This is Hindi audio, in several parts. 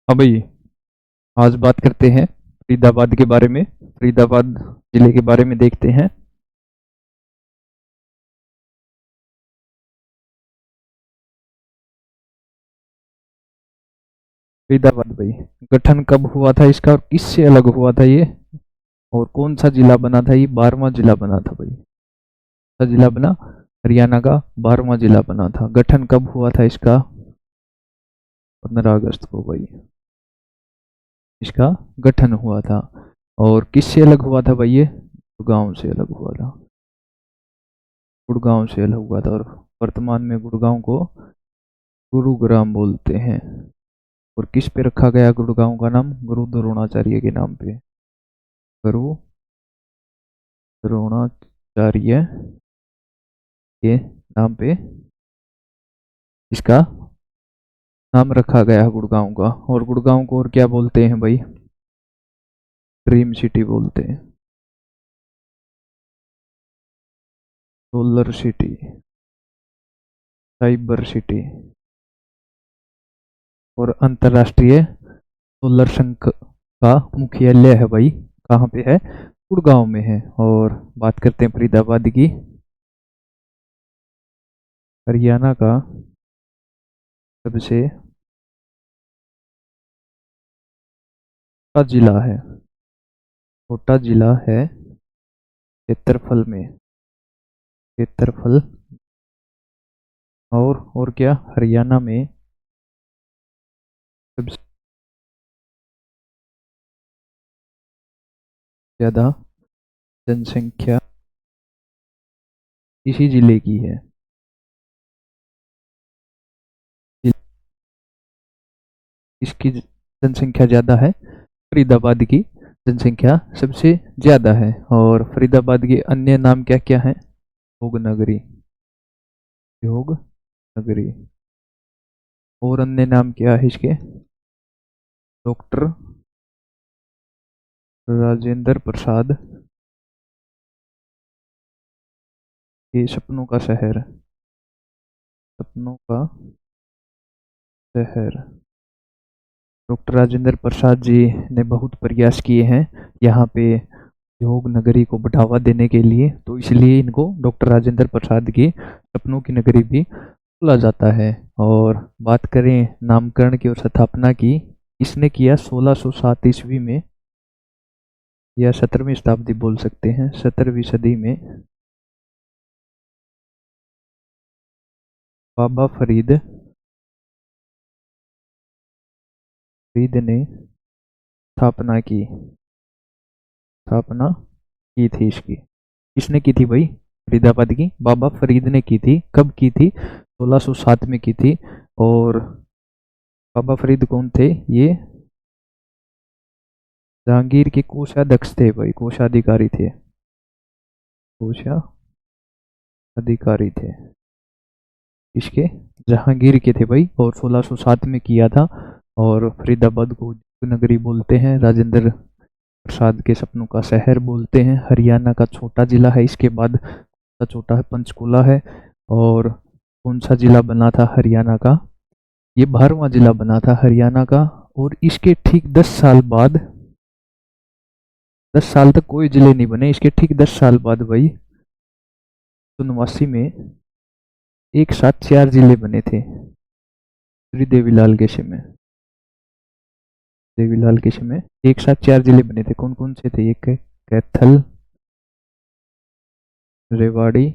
हाँ भाई, आज बात करते हैं फरीदाबाद के बारे में। फरीदाबाद जिले के बारे में देखते हैं। फरीदाबाद भाई, गठन कब हुआ था इसका और किससे अलग हुआ था ये, और कौन सा जिला बना था? ये 12वां जिला बना था भाई। कौन सा जिला बना? हरियाणा का 12वां जिला बना था। गठन कब हुआ था इसका? 15 अगस्त को भाई इसका गठन हुआ था। और किससे अलग हुआ था भाई? ये गुड़गांव से अलग हुआ था। गुड़गांव से अलग हुआ था। और वर्तमान में गुड़गांव को गुरुग्राम बोलते हैं। और किस पे रखा गया गुड़गांव का नाम? गुरु द्रोणाचार्य के नाम पे। गुरु द्रोणाचार्य के नाम पे इसका नाम रखा गया है गुड़गांव का। और गुड़गांव को और क्या बोलते हैं भाई? ड्रीम सिटी बोलते हैं। Solar city, cyber city. और अंतरराष्ट्रीय सोलर संघ का मुख्यालय है भाई, कहाँ पे है? गुड़गांव में है। और बात करते हैं फरीदाबाद की। हरियाणा का सबसे छोटा जिला है। छोटा जिला है क्षेत्रफल में। क्षेत्रफल। और क्या? हरियाणा में सबसे ज्यादा जनसंख्या इसी जिले की है। इसकी जनसंख्या ज्यादा है। फरीदाबाद की जनसंख्या सबसे ज्यादा है। और फरीदाबाद के अन्य नाम क्या क्या हैं? योग नगरी। योग नगरी। और अन्य नाम क्या है इसके? डॉक्टर राजेंद्र प्रसाद के सपनों का शहर। सपनों का शहर। डॉक्टर राजेंद्र प्रसाद जी ने बहुत प्रयास किए हैं यहाँ पे योग नगरी को बढ़ावा देने के लिए, तो इसलिए इनको डॉक्टर राजेंद्र प्रसाद की सपनों की नगरी भी बोला जाता है। और बात करें नामकरण की और स्थापना की, इसने किया 1607 ईस्वी में, या 17वीं शताब्दी बोल सकते हैं, 17वीं सदी में बाबा फरीद ने स्थापना की। स्थापना की थी इसकी। किसने की थी भाई? फरीदाबाद की बाबा फरीद ने की थी। कब की थी? 1607 में की थी। और बाबा फरीद कौन थे? ये जहांगीर के कोषाध्यक्ष थे भाई, कोषाधिकारी थे। कोषाधिकारी थे इसके, जहांगीर के थे भाई। और 1607 में किया था। और फरीदाबाद को नगरी बोलते हैं, राजेंद्र प्रसाद के सपनों का शहर बोलते हैं। हरियाणा का छोटा जिला है। इसके बाद सबसे छोटा है पंचकुला है। और कौन सा जिला बना था हरियाणा का? ये 12वां जिला बना था हरियाणा का। और इसके ठीक 10 साल बाद, 10 साल तक कोई जिले नहीं बने, इसके ठीक 10 साल बाद भाई 1989 में एक साथ 4 जिले बने थे श्री देवीलाल के समय। देवीलाल के समय एक साथ 4 जिले बने थे। कौन कौन से थे? एक कैथल, रेवाड़ी,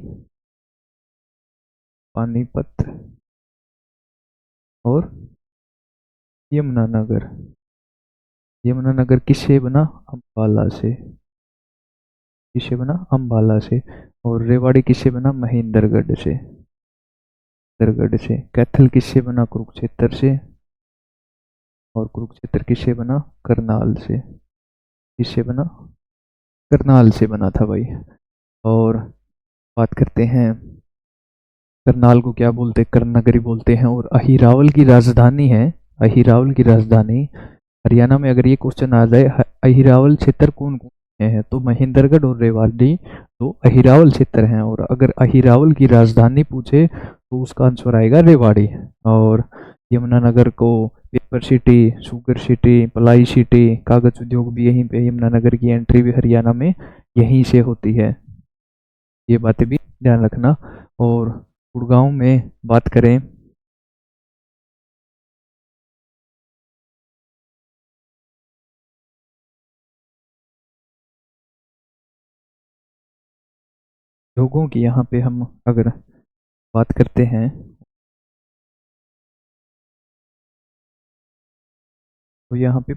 पानीपत और यमुनानगर। यमुनानगर किससे बना? अम्बाला से। किससे बना? अम्बाला से। और रेवाड़ी किससे बना? महेंद्रगढ़ से। महेंद्रगढ़ से। कैथल किससे बना? कुरुक्षेत्र से। और कुरुक्षेत्र किससे बना? करनाल से। किससे बना? करनाल से बना था भाई। और बात करते हैं, करनाल को क्या बोलते हैं? कर्णनगरी बोलते हैं। और अहिरावल की राजधानी है। अहिरावल की राजधानी हरियाणा में, अगर ये क्वेश्चन आ जाए अहिरावल क्षेत्र कौन कौन से हैं, तो महेंद्रगढ़ और रेवाड़ी तो अहिरावल क्षेत्र हैं। और अगर अहिरावल की राजधानी पूछे तो उसका आंसर आएगा रेवाड़ी। और यमुनानगर को paper city, sugar city, ply city, कागज उद्योग भी यहीं पे, यमुनानगर की एंट्री भी हरियाणा में यहीं से होती है। ये बातें भी ध्यान रखना। और गुड़गांव में बात करें, उद्योगों की यहाँ पे हम अगर बात करते हैं तो यहाँ पे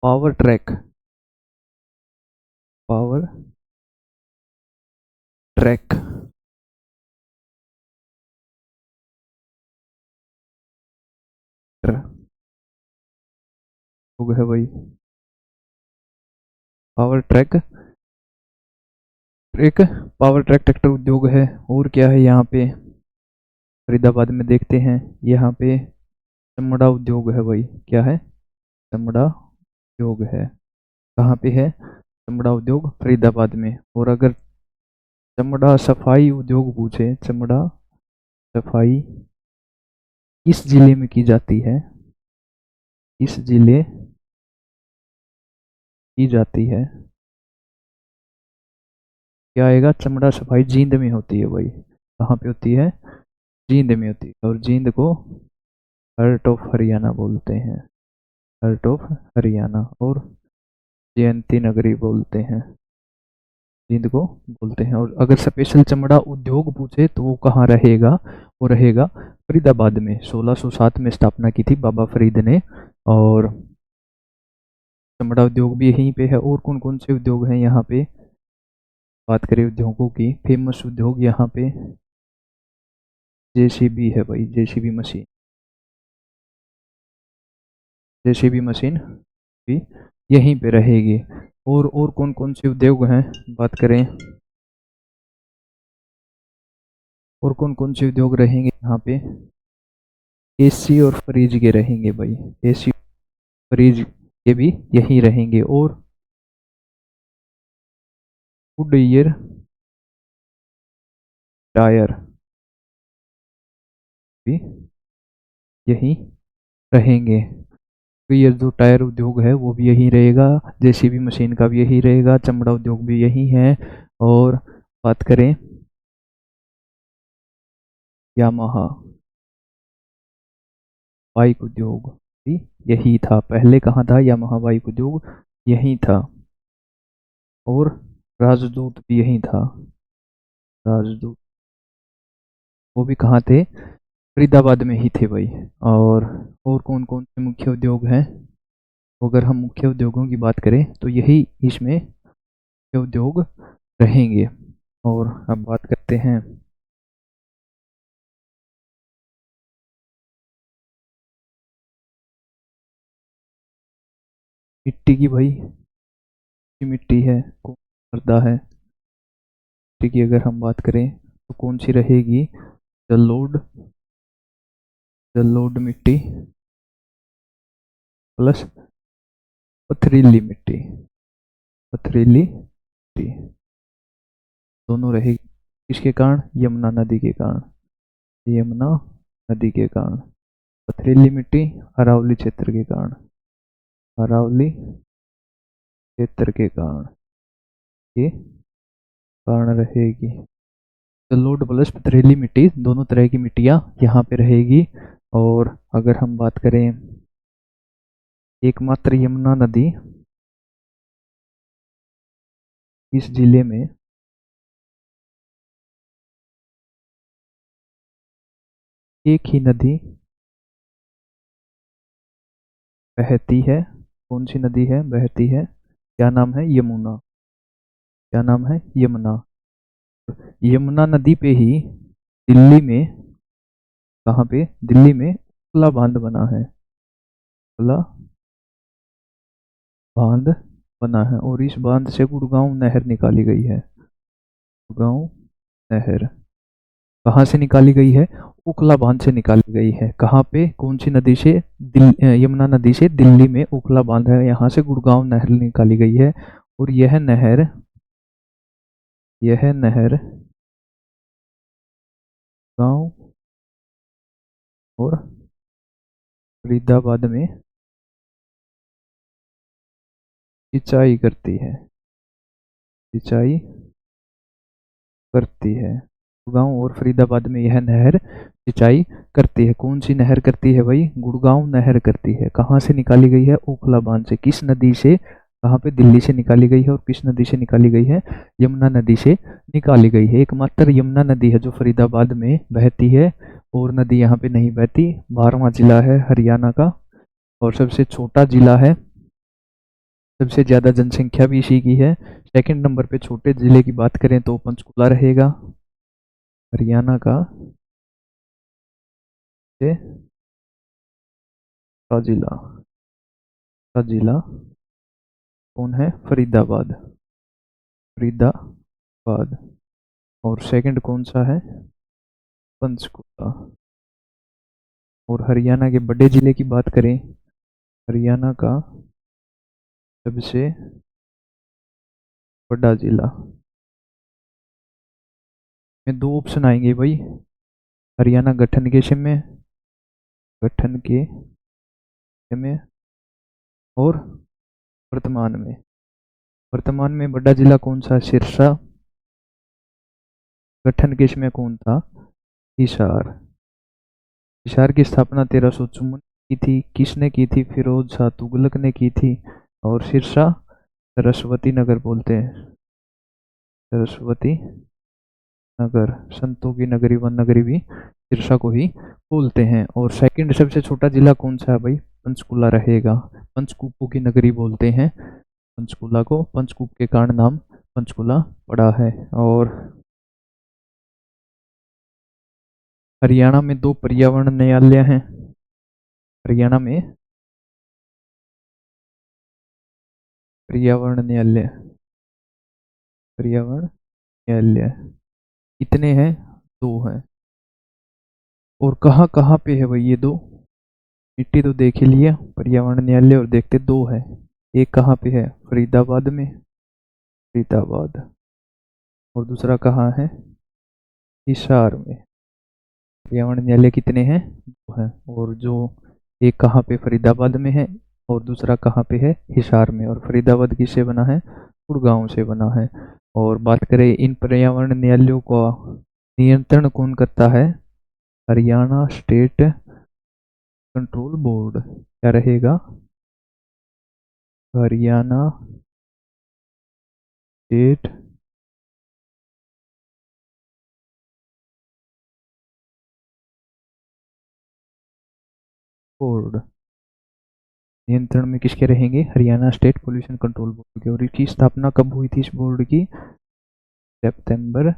पावर ट्रैक, पावर ट्रैक उद्योग है भाई। पावर ट्रैक एक पावर ट्रैक ट्रैक्टर उद्योग है। और क्या है यहाँ पे, फरीदाबाद में देखते हैं, यहाँ पे चमड़ा उद्योग है भाई। क्या है? चमड़ा उद्योग है। कहाँ पे है चमड़ा उद्योग? फरीदाबाद में। और अगर चमड़ा सफाई उद्योग पूछे, चमड़ा सफाई किस जिले में की जाती है, किस जिले की जाती है, क्या आएगा? चमड़ा सफाई जींद में होती है भाई। कहाँ पे होती है? जींद में होती है। और जींद को हर्ट ऑफ हरियाणा बोलते हैं, हर्ट ऑफ हरियाणा। और जयंती नगरी बोलते हैं, जींद को बोलते हैं। और अगर स्पेशल चमड़ा उद्योग पूछे तो वो कहाँ रहेगा? वो रहेगा फरीदाबाद में। 1607 में स्थापना की थी बाबा फरीद ने। और चमड़ा उद्योग भी यहीं पे है। और कौन कौन से उद्योग हैं यहाँ पे? बात करें उद्योगों की, फेमस उद्योग यहाँ पे जेसीबी है भाई, जेसीबी मशीन, जेसीबी मशीन भी यहीं पे रहेगी। और कौन कौन से उद्योग हैं बात करें, और कौन कौन से उद्योग रहेंगे यहाँ पे? एसी और फ्रिज के रहेंगे भाई, एसी फ्रिज के भी यहीं रहेंगे। और वुड ईयर टायर भी यहीं रहेंगे। तो ये जो टायर उद्योग है वो भी यहीं रहेगा, जेसीबी मशीन का भी यहीं रहेगा, चमड़ा उद्योग भी यहीं है। और बात करें यामाहा बाइक उद्योग भी यही था। पहले कहाँ था यामाहा बाइक उद्योग? यहीं था। और राजदूत भी यहीं था, राजदूत वो भी कहाँ थे? फरीदाबाद में ही थे भाई। और कौन कौन से मुख्य उद्योग हैं? अगर हम मुख्य उद्योगों की बात करें तो यही इसमें मुख्य उद्योग रहेंगे। और अब बात करते हैं मिट्टी की भाई। मिट्टी है, कौन मृदा है मिट्टी की? अगर हम बात करें तो कौन सी रहेगी? जलोढ़, जलोढ़ मिट्टी प्लस पथरीली मिट्टी, पथरीली मिट्टी दोनों रहेगी। किसके कारण? यमुना नदी के कारण, यमुना नदी के कारण। पथरीली मिट्टी अरावली क्षेत्र के कारण, अरावली क्षेत्र के कारण ये कारण रहेगी। जलोढ़ प्लस पथरीली मिट्टी दोनों तरह की मिट्टियाँ यहाँ पे रहेगी। और अगर हम बात करें एकमात्र यमुना नदी इस जिले में, एक ही नदी बहती है। कौन सी नदी है बहती है? क्या नाम है? यमुना। क्या नाम है? यमुना। यमुना नदी पे ही दिल्ली में, कहाँ पे? दिल्ली में उल्ला बांध बना है, उल्ला बांध बना है। और इस बांध से गुड़गांव नहर निकाली गई है, गुड़गांव नहर कहाँ से निकाली गई है? उखला बांध से निकाली गई है। कहाँ पे? कौन सी नदी से? यमुना नदी से दिल्ली में उखला बांध है, यहाँ से गुड़गांव नहर निकाली गई है। और यह नहर, यह नहर गांव और फरीदाबाद में सिंचाई करती है, सिंचाई करती है। गुड़गांव और फरीदाबाद में यह नहर सिंचाई करती है। कौन सी नहर करती है भाई? गुड़गांव नहर करती है। कहाँ से निकाली गई है? ओखला बांध से। किस नदी से? कहाँ पे? दिल्ली से निकाली गई है। और किस नदी से निकाली गई है? यमुना नदी से निकाली गई है। एकमात्र यमुना नदी है जो फरीदाबाद में बहती है, और नदी यहाँ पे नहीं बहती। 12वां जिला है हरियाणा का, और सबसे छोटा जिला है। सबसे ज्यादा जनसंख्या भी इसी की है। सेकंड नंबर पे छोटे जिले की बात करें तो पंचकुला रहेगा, हरियाणा का से का जिला। का जिला कौन है? फरीदाबाद, फरीदाबाद। और सेकंड कौन सा है? पंचकुला। और हरियाणा के बड़े जिले की बात करें, हरियाणा का सबसे बड़ा जिला में दो ऑप्शन आएंगे भाई। हरियाणा गठन के समय, गठन के समय, और वर्तमान में। वर्तमान में बड़ा जिला कौन सा? सिरसा। गठन के समय कौन था? हिसार। हिसार की स्थापना 1354 की थी। किसने की थी? फिरोज शाह तुगलक ने की थी। और सिरसा सरस्वती नगर बोलते हैं, सरस्वती नगर, संतों की नगरी, वन नगरी भी सिरसा को ही बोलते हैं। और सेकंड सबसे छोटा जिला कौन सा है भाई? पंचकुला रहेगा। पंचकूपों की नगरी बोलते हैं पंचकुला को। पंचकूप के कारण नाम पंचकुला पड़ा है। और हरियाणा में दो पर्यावरण न्यायालय हैं। हरियाणा में पर्यावरण न्यायालय, पर्यावरण न्यायालय कितने हैं? दो हैं। और कहाँ कहाँ पे है भाई ये दो? मिट्टी तो देख ही लिया, पर्यावरण न्यायालय, और देखते दो है। एक कहाँ पे है? फरीदाबाद में, फरीदाबाद। और दूसरा कहाँ है? हिसार में। पर्यावरण न्यायालय कितने हैं? दो हैं। और जो एक कहाँ पे? फरीदाबाद में है, और दूसरा कहाँ पे है? हिसार में। और फरीदाबाद किससे बना है? गुड़गांव से बना है। और बात करें इन पर्यावरण न्यायालयों का नियंत्रण कौन करता है? Haryana state control board. क्या रहेगा? हरियाणा स्टेट बोर्ड नियंत्रण में किसके रहेंगे? Haryana state pollution control board के। और इसकी स्थापना कब हुई थी इस बोर्ड की? सितंबर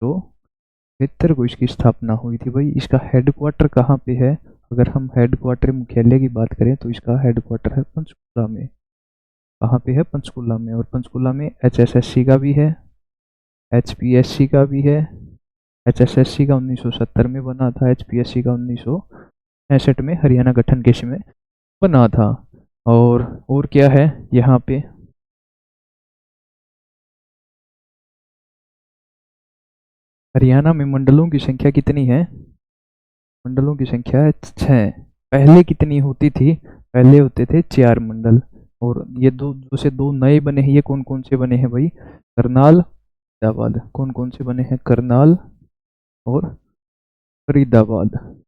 2072 को इसकी स्थापना हुई थी भाई। इसका हेडक्वार्टर कहाँ पे है? अगर हम हेडक्वार्टर मुख्यालय की बात करें तो इसका हेडक्वार्टर है पंचकुला में। कहाँ पे है? पंचकुला में। और पंचकुला में HSSC का भी है, HPSC का भी है। HSSC का 1970 में बना था, HPSC का 1965 में हरियाणा गठन के समय बना था। और क्या है यहाँ पे? हरियाणा में मंडलों की संख्या कितनी है? मंडलों की संख्या है 6। पहले कितनी होती थी? पहले होते थे 4 मंडल। और ये दो जो से दो नए बने हैं, ये कौन कौन से बने हैं भाई? करनाल, फरीदाबाद। कौन कौन से बने हैं? करनाल और फरीदाबाद।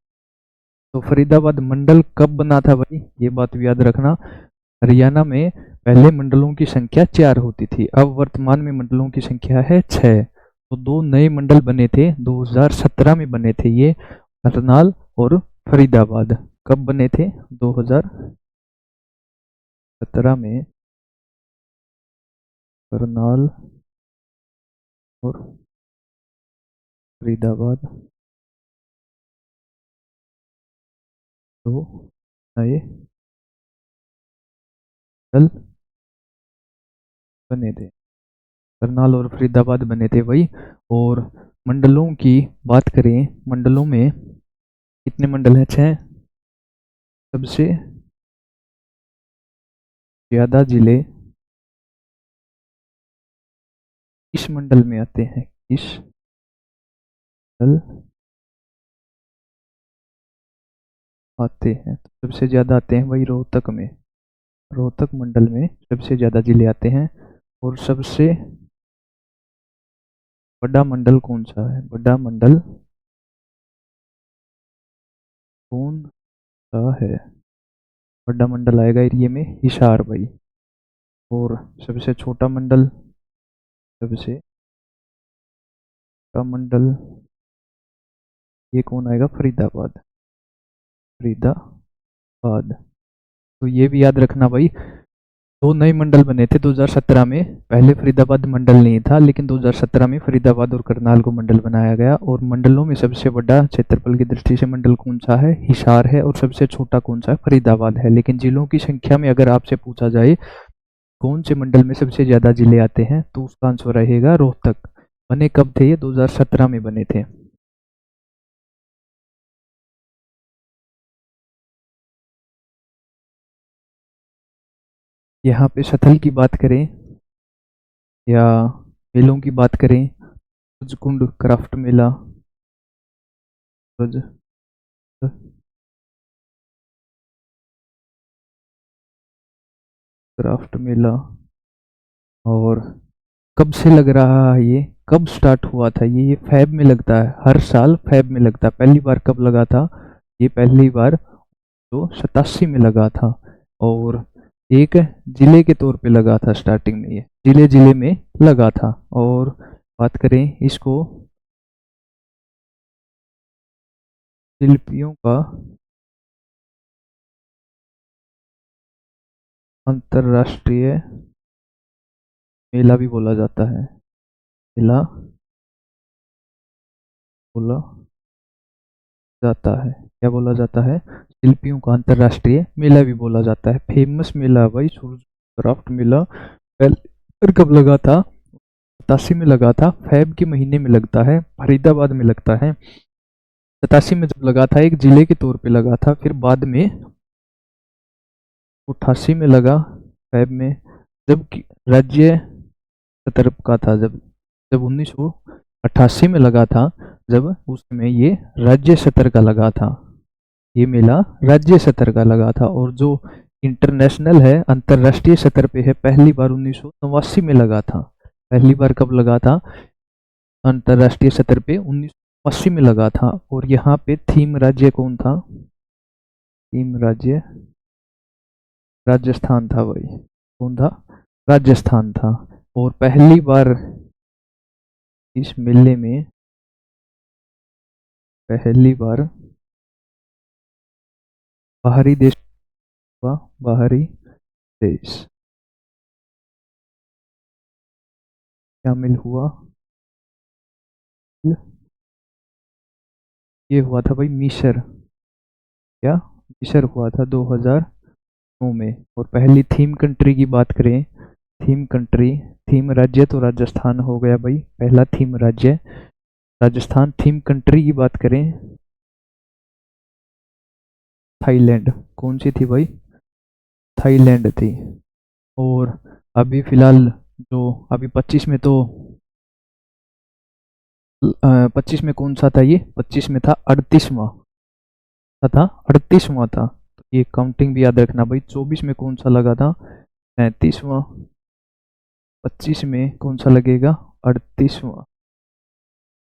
तो फरीदाबाद मंडल कब बना था भाई? ये बात भी याद रखना। हरियाणा में पहले मंडलों की संख्या 4 होती थी, अब वर्तमान में मंडलों की संख्या है 6। तो दो नए मंडल बने थे, 2017 में बने थे ये, करनाल और फरीदाबाद। कब बने थे? 2017 में करनाल और फरीदाबाद, दो नए मंडल बने थे। करनाल और फरीदाबाद बने थे भाई। और मंडलों की बात करें, मंडलों में कितने मंडल हैं? 6। सबसे ज्यादा जिले किस मंडल में आते हैं? किस मंडल आते हैं? तो सबसे ज़्यादा आते हैं वही रोहतक में, रोहतक मंडल में सबसे ज़्यादा जिले आते हैं। और सबसे बड़ा मंडल कौन सा है? बड़ा मंडल कौन सा है? बड़ा मंडल आएगा एरिया में हिसार भाई। और सबसे छोटा मंडल, सबसे छोटा मंडल ये कौन आएगा? फरीदाबाद, फरीदाबाद। तो ये भी याद रखना भाई, दो नए मंडल बने थे 2017 में। पहले फरीदाबाद मंडल नहीं था, लेकिन 2017 में फरीदाबाद और करनाल को मंडल बनाया गया। और मंडलों में सबसे बड़ा क्षेत्रफल की दृष्टि से मंडल कौन सा है? हिसार है। और सबसे छोटा कौन सा है? फरीदाबाद है। लेकिन जिलों की संख्या में अगर आपसे पूछा जाए कौन से मंडल में सबसे ज्यादा जिले आते हैं, तो उसका आंसर रहेगा रोहतक। बने कब थे ये? 2017 में बने थे। यहाँ पे स्थल की बात करें या मेलों की बात करें, कुंड क्राफ्ट मेला, ध्वज क्राफ्ट मेला। और कब से लग रहा है ये? कब स्टार्ट हुआ था ये? फैब में लगता है, हर साल फैब में लगता है। पहली बार कब लगा था ये? पहली बार तो 87 में लगा था। और एक जिले के तौर पे लगा था स्टार्टिंग में, ये जिले जिले में लगा था। और बात करें इसको शिल्पियों का अंतरराष्ट्रीय मेला भी बोला जाता है। मेला बोला जाता है, क्या बोला जाता है? शिल्पियों का अंतरराष्ट्रीय मेला भी बोला जाता है। फेमस मेला भाई सूरज क्राफ्ट मेला। पहले बार कब लगा था? 87 में लगा था, फैब के महीने में लगता है, फरीदाबाद में लगता है। 87 में जब लगा था एक जिले के तौर पे लगा था, फिर बाद में 88 में लगा फैब में, जब राज्य सतर का था। जब जब 1988 में लगा था, जब उसमें ये राज्य सतर का लगा था। ये मेला राज्य सतर का लगा था। और जो इंटरनेशनल है, अंतरराष्ट्रीय सतर पे है, पहली बार 1989 में लगा था। पहली बार कब लगा था अंतरराष्ट्रीय सतर पे? 1980 में लगा था। और यहाँ पे थीम राज्य कौन था? थीम राज्य राजस्थान था भाई। कौन था? राजस्थान था। और पहली बार इस मेले में, पहली बार बाहरी देश हुआ, बाहरी देश शामिल हुआ। ये हुआ था भाई मिस्र। क्या? मिस्र हुआ था 2009 में। और पहली थीम कंट्री की बात करें, थीम कंट्री, थीम राज्य तो राजस्थान हो गया भाई, पहला थीम राज्य राजस्थान। थीम कंट्री की बात करें, थाईलैंड। कौन सी थी भाई? थाईलैंड थी। और अभी फिलहाल जो अभी 25 में, तो 25 में कौन सा था ये? 25 में था 38वां, था 38वां था। तो ये काउंटिंग भी याद रखना भाई। 24 में कौन सा लगा था? 35वां। 25 में कौन सा लगेगा? 38वां।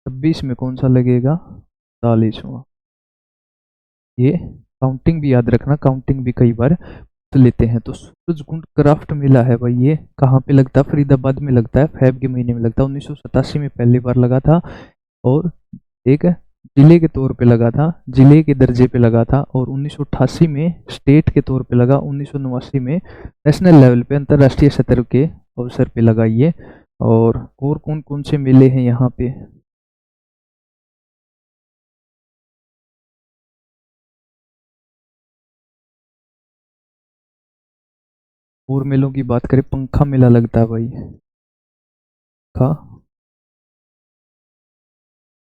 26 में कौन सा लगेगा? 40वां। ये काउंटिंग भी याद रखना, काउंटिंग भी कई बार पूछ लेते हैं। तो सूरजकुंड क्राफ्ट मेला है भाई, ये कहाँ पे लगता है? फरीदाबाद में लगता है, फैब के महीने में लगता है। 1987 में पहली बार लगा था। और एक जिले के तौर पे लगा था, जिले के दर्जे पे लगा था। और 1988 में स्टेट के तौर पे लगा। 1989 में नेशनल लेवल पे, अंतर्राष्ट्रीय सतर के अवसर पे लगा ये। और कौन कौन से मेले हैं यहाँ पे? और मेलों की बात करें, पंखा मेला लगता है भाई। का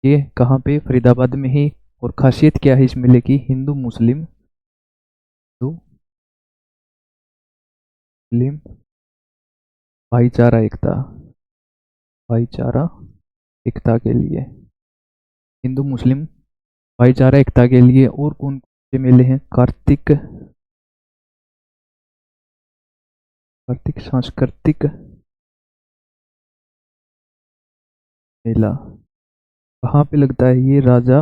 ये कहाँ पे? फरीदाबाद में ही। और खासियत क्या है इस मेले की? हिंदू मुस्लिम, हिंदू मुस्लिम भाईचारा एकता, भाईचारा एकता के लिए, हिंदू मुस्लिम भाईचारा एकता के लिए। और कौन ये मेले हैं कार्तिक सांस्कृतिक मेला। कहाँ पे लगता है ये? राजा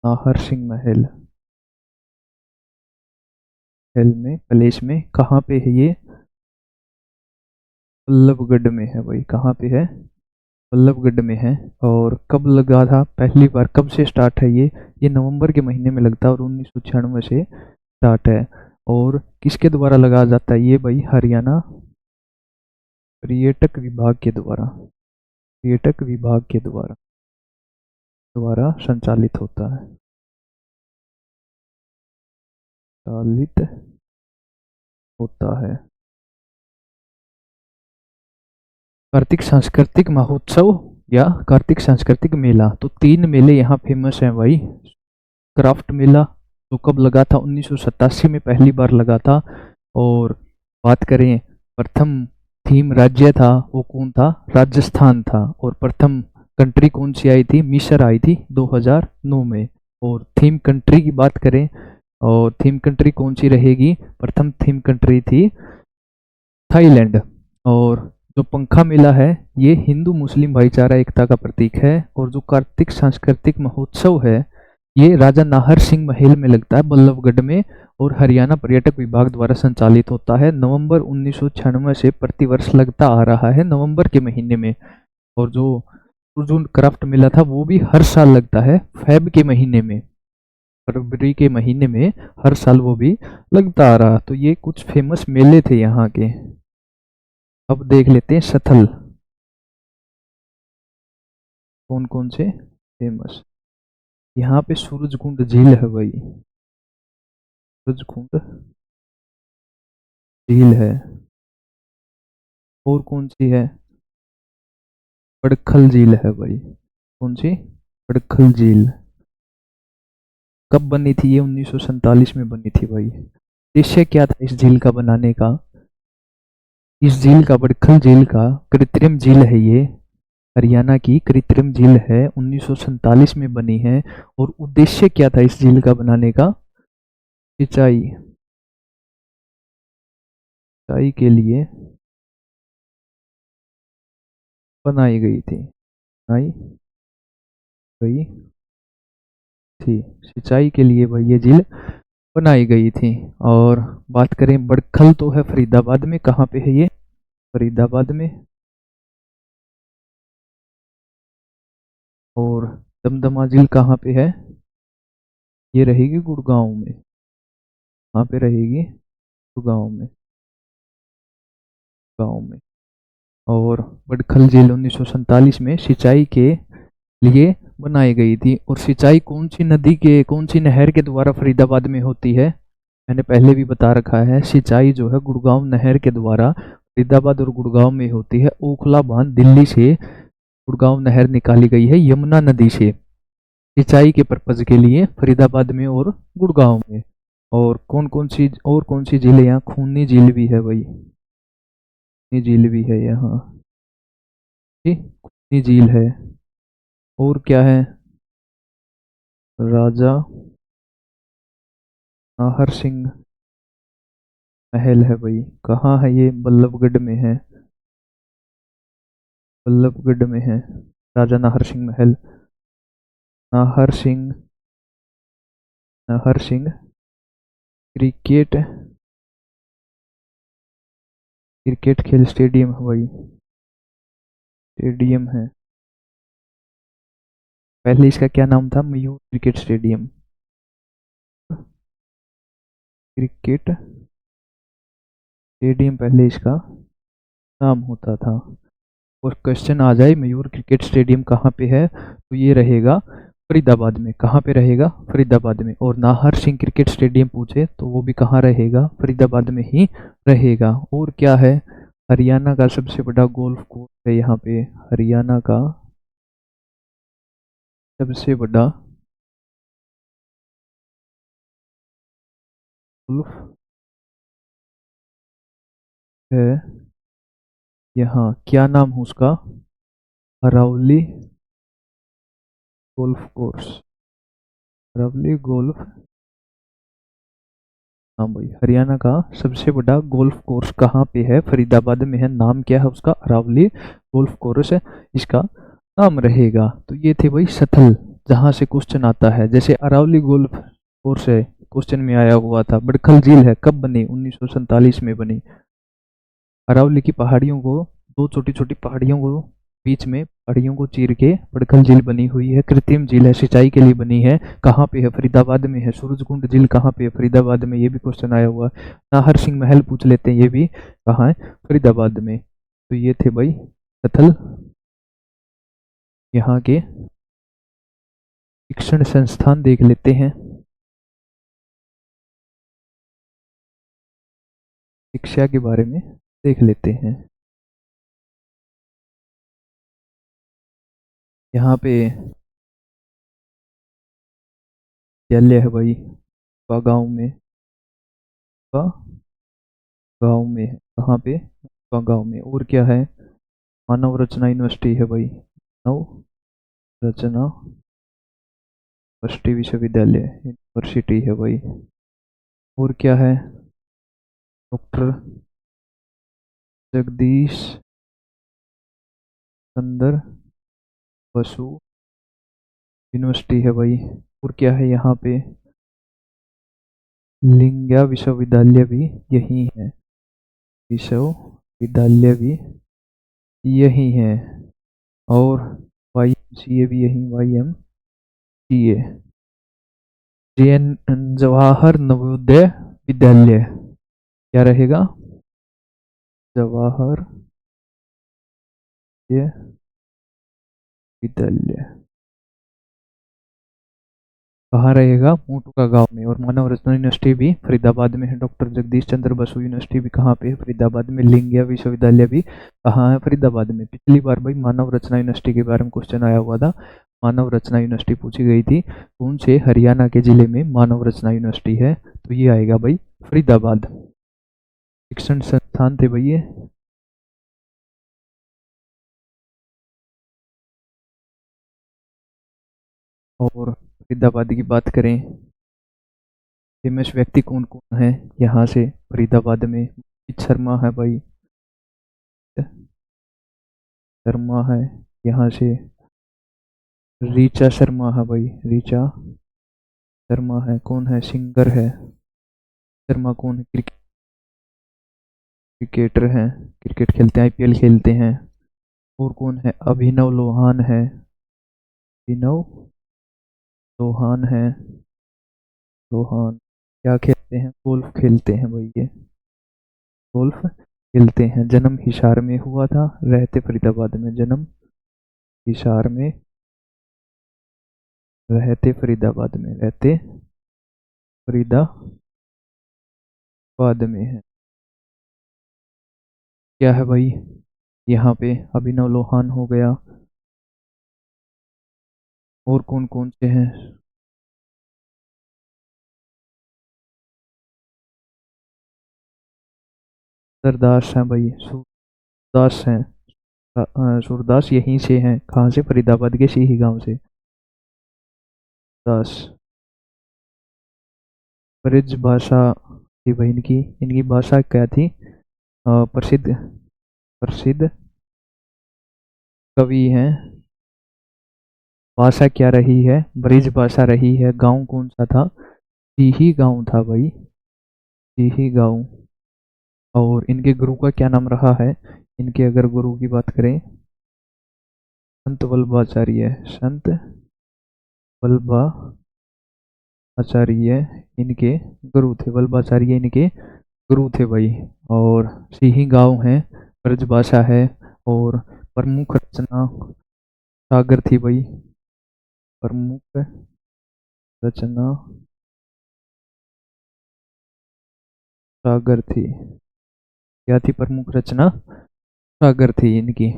नाहर सिंह महल में, पैलेस में। कहाँ पे है ये? बल्लभगढ़ में है भाई। कहाँ पे है? बल्लभगढ़ में है। और कब लगा था पहली बार? कब से स्टार्ट है ये नवंबर के महीने में लगता है और 1996 से स्टार्ट है। और किसके द्वारा लगाया जाता है ये भाई? हरियाणा पर्यटक विभाग के द्वारा, पर्यटक विभाग के द्वारा संचालित होता है, संचालित होता है। कार्तिक सांस्कृतिक महोत्सव या कार्तिक सांस्कृतिक मेला, तो 3 मेले यहाँ फेमस हैं भाई। क्राफ्ट मेला जो कब लगा था? 1987 में पहली बार लगा था। और बात करें प्रथम थीम राज्य था वो कौन था? राजस्थान था। और प्रथम कंट्री कौन सी आई थी? मिस्र आई थी 2009 में। और थीम कंट्री की बात करें, और थीम कंट्री कौन सी रहेगी? प्रथम थीम कंट्री थी थाईलैंड। और जो पंखा मेला है ये हिंदू मुस्लिम भाईचारा एकता का प्रतीक है। और जो कार्तिक सांस्कृतिक महोत्सव है ये राजा नाहर सिंह महल में लगता है बल्लभगढ़ में, और हरियाणा पर्यटक विभाग द्वारा संचालित होता है। नवंबर 1996 से प्रतिवर्ष लगता आ रहा है नवंबर के महीने में। और जो क्राफ्ट मेला था वो भी हर साल लगता है फेब के महीने में, फरवरी के महीने में हर साल वो भी लगता आ रहा। तो ये कुछ फेमस मेले थे यहाँ के। अब देख लेते हैं सथल कौन कौन से फेमस। यहाँ पे सूरजकुंड झील है भाई, सूरजकुंड झील है। और कौन सी है? बड़खल झील है भाई। कौन सी? बड़खल झील। कब बनी थी ये? 1947 में बनी थी भाई। उद्देश्य क्या था इस झील का बनाने का? इस झील का, बड़खल झील का कृत्रिम झील है ये, हरियाणा की कृत्रिम झील है, 1947 में बनी है। और उद्देश्य क्या था इस झील का बनाने का? सिंचाई, सिंचाई के लिए बनाई गई थी, बनाई गई थी, सिंचाई के लिए भाई ये झील बनाई गई थी। और बात करें बड़खल तो है फरीदाबाद में। कहाँ पे है ये? फरीदाबाद में। और दमदमा झील कहाँ पे है? ये रहेगी गुड़गांव में। कहाँ पे रहेगी? गुड़गांव में, गांव में। और बड़खल झील 1947 में सिंचाई के लिए बनाई गई थी। और सिंचाई कौन सी नदी के, कौन सी नहर के द्वारा फरीदाबाद में होती है? मैंने पहले भी बता रखा है, सिंचाई जो है गुड़गांव नहर के द्वारा फरीदाबाद और गुड़गांव में होती है। ओखला बांध दिल्ली से गुड़गांव नहर निकाली गई है यमुना नदी से, सिंचाई के पर्पज के लिए फरीदाबाद में और गुड़गांव में। और कौन सी झील है यहाँ? खूनी झील भी है भाई, खूनी झील भी है यहाँ, ठीक, खूनी झील है। और क्या है? राजा नाहर सिंह महल है भाई। कहाँ है ये? बल्लभगढ़ में है, बल्लभगढ़ में है राजा नाहर सिंह महल। नाहर सिंह, नाहर सिंह क्रिकेट, क्रिकेट खेल स्टेडियम है भाई, स्टेडियम है। पहले इसका क्या नाम था? मयूर क्रिकेट स्टेडियम, क्रिकेट स्टेडियम पहले इसका नाम होता था। और क्वेश्चन आ जाए मयूर क्रिकेट स्टेडियम कहाँ पे है, तो ये रहेगा फरीदाबाद में। कहाँ पे रहेगा? फरीदाबाद में। और नाहर सिंह क्रिकेट स्टेडियम पूछे तो वो भी कहाँ रहेगा? फरीदाबाद में ही रहेगा। और क्या है? हरियाणा का सबसे बड़ा गोल्फ कोर्स है यहाँ पे, हरियाणा का सबसे बड़ा गोल्फ है यहाँ। क्या नाम है उसका? Aravalli golf course. Aravalli golf, हाँ भाई, हरियाणा का सबसे बड़ा गोल्फ कोर्स कहाँ पे है? फरीदाबाद में है। नाम क्या है उसका? अरावली गोल्फ कोर्स है इसका नाम रहेगा। तो ये थे भाई स्थल जहाँ से क्वेश्चन आता है। जैसे अरावली गोल्फ कोर्स है, क्वेश्चन में आया हुआ था। बड़खल झील है, कब बनी? 1947 में बनी। अरावली की पहाड़ियों को, दो छोटी छोटी पहाड़ियों को, बीच में पहाड़ियों को चीर के बड़खल झील बनी हुई है। कृत्रिम झील है, सिंचाई के लिए बनी है। कहाँ पे है? फरीदाबाद में है। सूरजकुंड झील कहाँ पे है? फरीदाबाद में। ये भी क्वेश्चन आया हुआ है। नाहर सिंह महल पूछ लेते हैं, ये भी कहाँ है? फरीदाबाद में। तो ये थे भाई स्थल यहाँ के। शिक्षण संस्थान देख लेते हैं। शिक्षा के बारे में देख लेते हैं। यहाँ पे विद्यालय है भाई, गांव में, गांव में है। कहाँ पे? गांव में। और क्या है? मानव रचना यूनिवर्सिटी है भाई, मानव रचना यूनिवर्सिटी विश्वविद्यालय, यूनिवर्सिटी है भाई। और क्या है? डॉक्टर जगदीश चंद्र बसु यूनिवर्सिटी है भाई। और क्या है यहाँ पे? लिंगिया विश्वविद्यालय भी यही है, विश्वविद्यालय भी यही है। और YMCA भी यही, YMCA। जवाहर नवोदय विद्यालय क्या रहेगा? जवाहर विद्यालय कहाँ रहेगा? मोटुका गांव में। और मानव रत्न यूनिवर्सिटी भी फरीदाबाद में है। डॉक्टर जगदीश चंद्र बसु यूनिवर्सिटी भी कहाँ पे है? फरीदाबाद में। लिंगिया विश्वविद्यालय भी कहाँ है? फरीदाबाद में। पिछली बार भाई मानव रचना यूनिवर्सिटी के बारे में क्वेश्चन आया हुआ था। मानव रचना यूनिवर्सिटी पूछी गई थी, कौन से हरियाणा के जिले में मानव रचना यूनिवर्सिटी है? तो ये आएगा भाई फरीदाबाद। शिक्षण संस्थान थे भाई ये। और फरीदाबाद की बात करें, फेमस व्यक्ति कौन कौन है यहाँ से फरीदाबाद में? मोहित शर्मा है भाई, शर्मा है यहाँ से। ऋचा शर्मा है भाई, ऋचा शर्मा है। कौन है? सिंगर है। शर्मा कौन है? क्रिकेटर हैं, क्रिकेट खेलते हैं, IPL खेलते हैं। और कौन है? अभिनव लोहान है, अभिनव लोहान है। लोहान क्या खेलते हैं? गोल्फ खेलते हैं भाई ये, गोल्फ खेलते हैं। जन्म हिसार में हुआ था, रहते फरीदाबाद में। जन्म हिसार में, रहते फरीदाबाद में, रहते फरीदाबाद में है। क्या है भाई यहाँ पे? अभिनव लोहान हो गया। और कौन कौन से हैं? सरदास हैं भाई, सूरदास हैं। सूरदास यहीं से हैं। कहाँ से? फरीदाबाद के सीही गांव से। दास ब्रज भाषा थी भाई इनकी। इनकी भाषा क्या थी? प्रसिद्ध, प्रसिद्ध कवि हैं। भाषा क्या रही है? ब्रिज भाषा रही है। गांव कौन सा था? सीही गांव था भाई, सीही गांव। और इनके गुरु का क्या नाम रहा है? इनके अगर गुरु की बात करें, संत वल्लभाचार्य, संत वल्लभाचार्य इनके गुरु थे। वल्लभाचार्य इनके गुरु थे भाई। और सीही गांव है, ब्रजभाषा है। और प्रमुख रचना सागर थी भाई, प्रमुख रचना सागर थी। क्या थी? प्रमुख रचना सागर थी इनकी।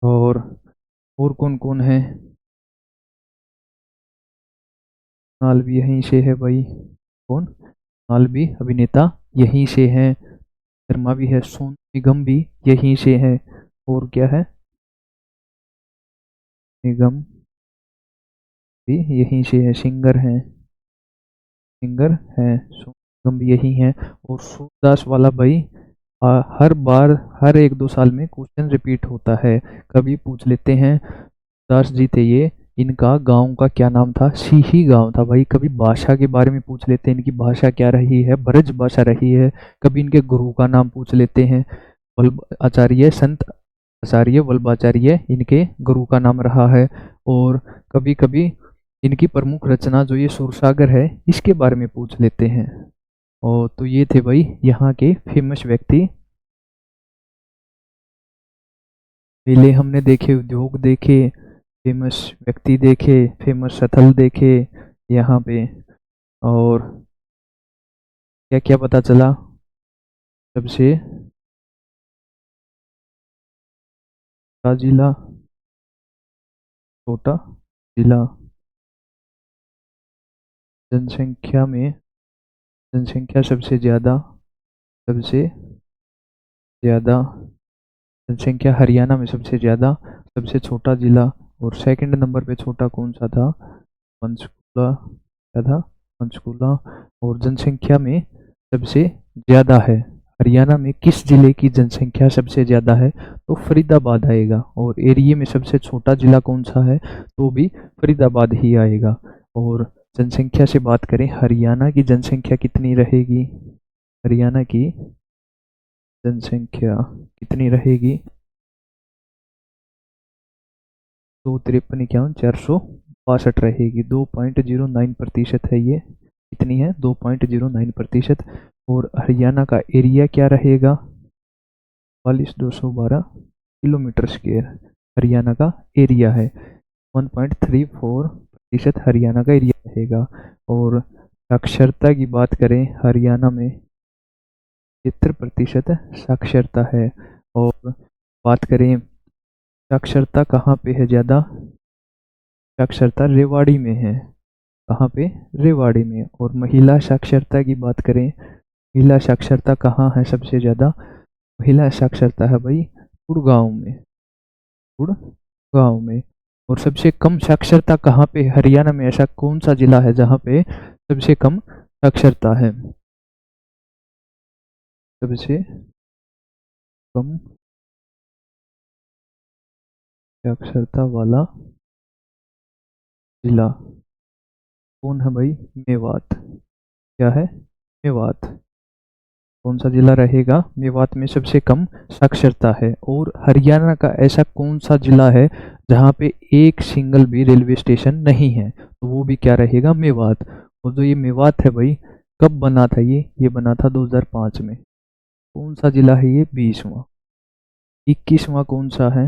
और कौन कौन है? नाल भी यहीं से है भाई। कौन? नाल भी अभिनेता यहीं से है। शर्मा भी है, सोनू निगम भी यहीं से है। और क्या है? निगम भी यहीं से है, सिंगर हैं। सिंगर हैं, सोनू निगम भी यही हैं। और सूरदास वाला भाई हर बार हर 1-2 साल में क्वेश्चन रिपीट होता है। कभी पूछ लेते हैं दास जी थे ये, इनका गांव का क्या नाम था? सीही गांव था भाई। कभी भाषा के बारे में पूछ लेते हैं, इनकी भाषा क्या रही है? ब्रज भाषा रही है। कभी इनके गुरु का नाम पूछ लेते हैं, वल्लभ आचार्य, संत आचार्य वल्लभाचार्य इनके गुरु का नाम रहा है। और कभी कभी इनकी प्रमुख रचना जो ये सूरसागर है इसके बारे में पूछ लेते हैं। और तो ये थे भाई यहाँ के फेमस व्यक्ति। मेले हमने देखे, उद्योग देखे, फेमस व्यक्ति देखे, फेमस स्थल देखे यहाँ पे। और क्या क्या पता चला? सबसे बड़ा जिला, छोटा जिला, जनसंख्या में, जनसंख्या सबसे ज़्यादा, सबसे ज़्यादा जनसंख्या हरियाणा में सबसे ज़्यादा, सबसे छोटा जिला। और सेकंड नंबर पे छोटा कौन सा था? पंचकुला। क्या था? पंचकुला। और जनसंख्या में सबसे ज़्यादा है हरियाणा में किस जिले की जनसंख्या सबसे ज़्यादा है? तो फरीदाबाद आएगा। और एरिया में सबसे छोटा जिला कौन सा है? तो भी फरीदाबाद ही आएगा। और जनसंख्या से बात करें, हरियाणा की जनसंख्या कितनी रहेगी? हरियाणा की जनसंख्या कितनी रहेगी? 253 462 रहेगी। 2.09% है ये। कितनी है? 2.09%। और हरियाणा का एरिया क्या रहेगा? 42,212 किलोमीटर स्क्वायर हरियाणा का एरिया है। 1.34% हरियाणा का एरिया रहेगा। और साक्षरता की बात करें, हरियाणा में 73% साक्षरता है। और बात करें साक्षरता कहाँ पे है ज़्यादा? साक्षरता रेवाड़ी में है। कहाँ पे? रेवाड़ी में। और महिला साक्षरता की बात करें, महिला साक्षरता कहाँ है सबसे ज़्यादा? महिला साक्षरता है भाई गुड़गांव में, गुड़गांव में। और सबसे कम साक्षरता कहाँ पे? हरियाणा में ऐसा कौन सा जिला है जहाँ पे सबसे कम साक्षरता है? सबसे कम साक्षरता वाला जिला कौन है भाई? मेवात। क्या है? मेवात। कौन सा जिला रहेगा? मेवात में सबसे कम साक्षरता है। और हरियाणा का ऐसा कौन सा जिला है जहाँ पे एक सिंगल भी रेलवे स्टेशन नहीं है? तो वो भी क्या रहेगा? मेवात। और जो ये मेवात है भाई, कब बना था ये बना था 2005 में। कौन सा जिला है ये? 20वां। 21वां कौन सा है?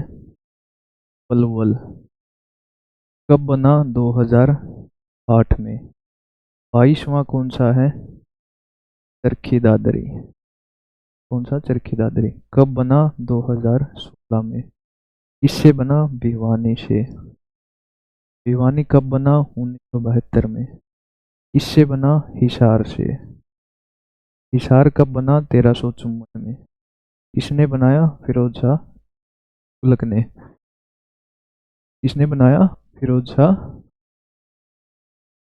पलवल। कब बना? 2008 में। 22वां कौन सा है? चरखी दादरी। कौन सा? चरखी दादरी। कब बना? 2016 में। किससे बना? भिवानी से। भिवानी कब बना? 1972 में। किससे बना? हिसार से। हिसार कब बना? 1354 में। किसने बनाया? फिरोज शाह तुगलक ने। किसने बनाया? फिरोज शाह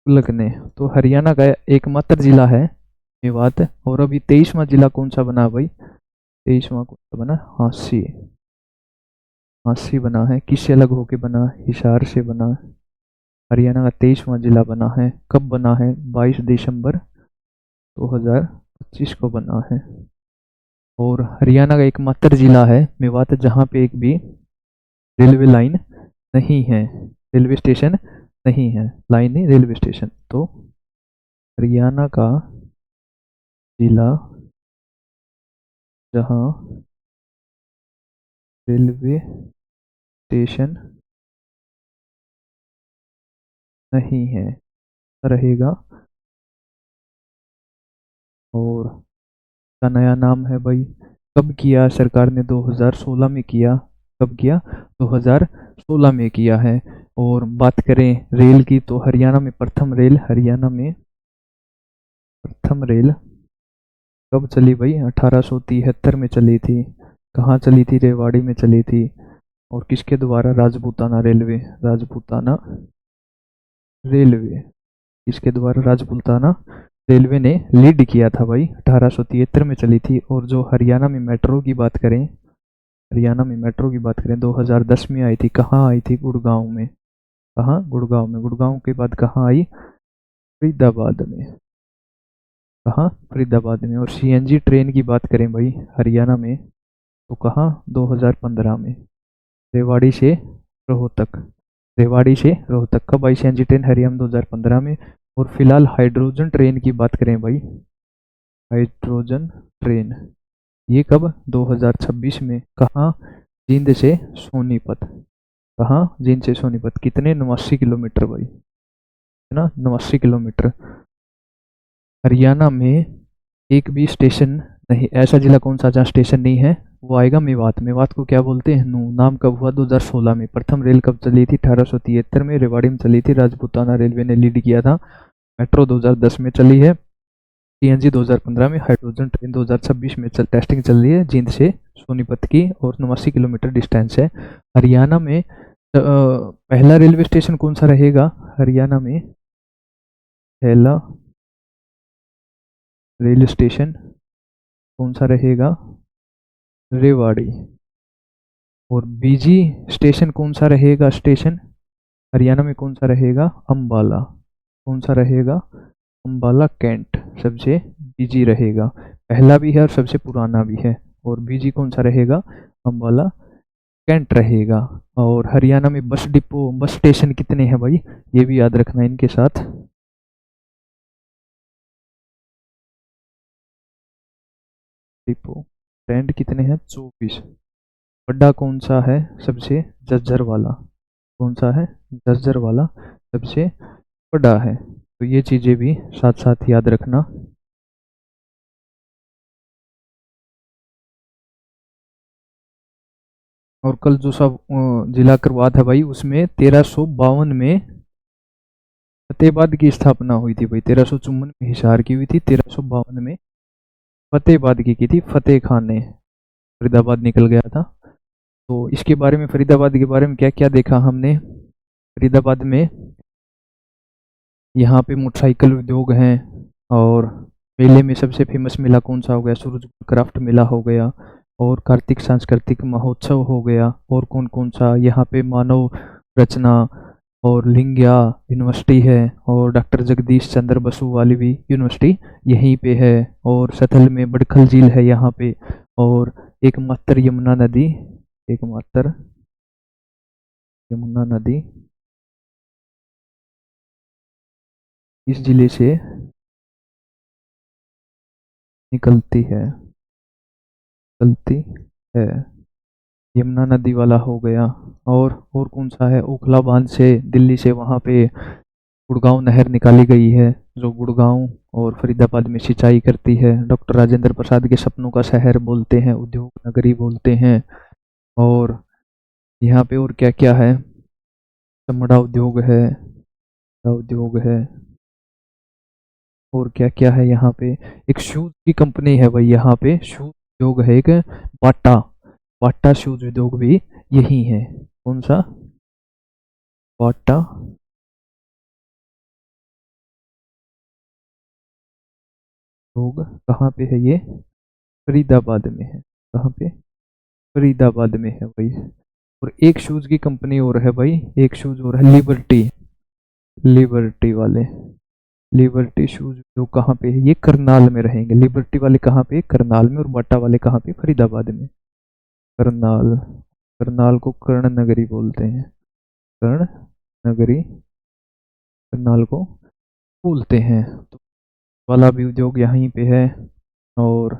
तुगलक ने। तो हरियाणा का एकमात्र जिला है मेवात। और अभी 23वां जिला कौन सा बना भाई? 23वां कौन सा बना? हांसी। हांसी बना है। किससे अलग होके बना? हिसार से बना। हरियाणा का 23वां जिला बना है। कब बना है? 22 दिसंबर 2025 को बना है। और हरियाणा का एकमात्र जिला है मेवात जहाँ पे एक भी रेलवे लाइन नहीं है, रेलवे स्टेशन नहीं है। लाइन नहीं, रेलवे स्टेशन। तो हरियाणा का जिला जहाँ रेलवे स्टेशन नहीं है रहेगा। और का नया नाम है भाई। कब किया सरकार ने? 2016 में किया। कब किया? 2016 में किया है। और बात करें रेल की, तो हरियाणा में प्रथम रेल, हरियाणा में प्रथम रेल कब चली भाई? 1873 में चली थी। कहाँ चली थी? रेवाड़ी में चली थी। और किसके द्वारा? राजपूताना रेलवे। राजपूताना रेलवे किसके द्वारा? राजपूताना रेलवे ने लीड किया था भाई, 1873 में चली थी। और जो हरियाणा में मेट्रो की बात करें, हरियाणा में मेट्रो की बात करें 2010 में आई थी। कहाँ आई थी? गुड़गांव में। कहाँ? गुड़गांव में। गुड़गांव के बाद कहाँ आई? फरीदाबाद में। कहाँ? फरीदाबाद में। और सीएनजी ट्रेन की बात करें भाई हरियाणा में, तो कहाँ? 2015 में, रेवाड़ी से रोहतक। रेवाड़ी से रोहतक कब आई सीएनजी ट्रेन? हरियाणा 2015 में। और फिलहाल हाइड्रोजन ट्रेन की बात करें भाई, हाइड्रोजन ट्रेन ये कब? 2026 में। कहाँ? जींद से सोनीपत। कहाँ? जींद से सोनीपत। कितने? 89 किलोमीटर भाई, है ना, 89 किलोमीटर। हरियाणा में एक भी स्टेशन नहीं, ऐसा जिला कौन सा जहाँ स्टेशन नहीं है? वो आएगा मेवात। मेवात को क्या बोलते हैं? नू। नाम कब हुआ? 2016 में। प्रथम रेल कब चली थी? 1873 में, रेवाड़ी में चली थी। राजपूताना रेलवे ने लीड किया था। मेट्रो 2010 में चली है। सीएनजी 2015 में। हाइड्रोजन ट्रेन 2026 में टेस्टिंग चल रही है जींद से सोनीपत की, और 89 किलोमीटर डिस्टेंस है। हरियाणा में पहला रेलवे स्टेशन कौन सा रहेगा? हरियाणा में पहला रेल स्टेशन कौन सा रहेगा? रेवाड़ी। और बीजी स्टेशन कौन सा रहेगा? स्टेशन हरियाणा में कौन सा रहेगा? अंबाला। कौन सा रहेगा? अंबाला कैंट सबसे बीजी रहेगा। पहला भी है और सबसे पुराना भी है। और बीजी कौन सा रहेगा? अंबाला कैंट रहेगा। और हरियाणा में बस डिपो, बस स्टेशन कितने हैं भाई? ये भी याद रखना इनके साथ। डिपो स्टैंड कितने हैं? 24। बड़ा कौन सा है सबसे? झज्जर वाला। कौन सा है? झज्जर वाला सबसे बड़ा है। तो ये चीजें भी साथ साथ याद रखना। और कल जो सब जिला करवा था भाई, उसमें 1352 में फतेहाबाद की स्थापना हुई थी भाई। 1354 में हिसार की हुई थी, 1352 में फतेहाबाद की थी। फतेह खान ने फरीदाबाद निकल गया था। तो इसके बारे में, फरीदाबाद के बारे में क्या क्या देखा हमने? फरीदाबाद में यहाँ पे मोटरसाइकिल उद्योग हैं। और मेले में सबसे फेमस मेला कौन सा हो गया? सूरज क्राफ्ट मेला हो गया। और कार्तिक सांस्कृतिक महोत्सव हो गया। और कौन कौन सा? यहाँ पे मानव रचना और लिंगिया यूनिवर्सिटी है। और डॉक्टर जगदीश चंद्र बसु वाली भी यूनिवर्सिटी यहीं पे है। और सथल में बड़खल झील है यहाँ पे। और एकमात्र यमुना नदी, एकमात्र यमुना नदी इस जिले से निकलती है, निकलती है। यमुना नदी वाला हो गया। और कौन सा है? ओखला बांध से दिल्ली से वहाँ पे गुड़गांव नहर निकाली गई है, जो गुड़गांव और फरीदाबाद में सिंचाई करती है। डॉक्टर राजेंद्र प्रसाद के सपनों का शहर बोलते हैं, उद्योग नगरी बोलते हैं। और यहाँ पे और क्या क्या है? चमड़ा उद्योग है, उद्योग है। और क्या क्या है यहाँ पे? एक शूज की कंपनी है भाई यहाँ पे, शूज उद्योग है एक, बाटा। बाटा शूज उद्योग भी यही है। कौन सा? बाटा उद्योग कहाँ पे है? ये फरीदाबाद में है। कहाँ पे? फरीदाबाद में है भाई। और एक शूज की कंपनी और है भाई, एक शूज और है, लिबर्टी। लिबर्टी वाले, लिबर्टी शूज जो कहाँ पे है? ये करनाल में रहेंगे। लिबर्टी वाले कहाँ पे? करनाल में। और बाटा वाले कहाँ पे? फरीदाबाद में। करनाल, करनाल को कर्ण नगरी बोलते हैं। कर्ण नगरी करनाल को बोलते हैं। तो वाला भी उद्योग यहीं पे है। और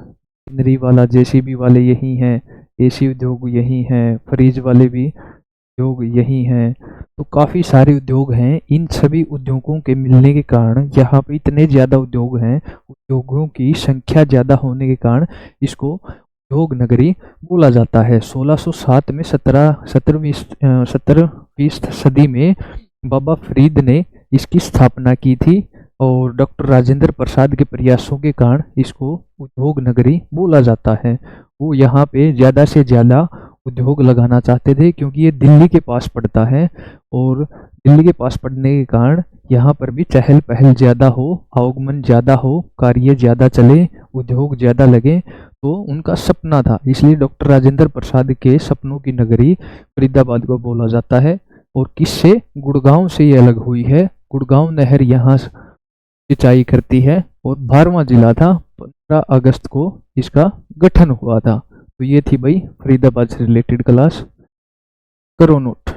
इंद्री वाला, जेसीबी वाले यही हैं। एसी उद्योग यही हैं। फ्रीज वाले भी उद्योग यही हैं। तो काफ़ी सारे उद्योग हैं। इन सभी उद्योगों के मिलने के कारण यहाँ पे इतने ज़्यादा उद्योग हैं, उद्योगों की संख्या ज़्यादा होने के कारण इसको उद्योग नगरी बोला जाता है। 1607 में 17वीं सदी में बाबा फरीद ने इसकी स्थापना की थी। और डॉक्टर राजेंद्र प्रसाद के प्रयासों के कारण इसको उद्योग नगरी बोला जाता है। वो यहाँ पे ज़्यादा से ज़्यादा उद्योग लगाना चाहते थे, क्योंकि ये दिल्ली के पास पड़ता है और दिल्ली के पास पड़ने के कारण यहाँ पर भी चहल पहल ज़्यादा हो, आवागमन ज़्यादा हो, कार्य ज़्यादा चले, उद्योग ज़्यादा लगे, तो उनका सपना था। इसलिए डॉक्टर राजेंद्र प्रसाद के सपनों की नगरी फरीदाबाद को बोला जाता है। और किससे? गुड़गांव से ये अलग हुई है। गुड़गांव नहर यहाँ सिंचाई करती है और 12वां जिला था। 15 अगस्त को इसका गठन हुआ था। तो ये थी भाई फरीदाबाद से रिलेटेड क्लास। करो नोट।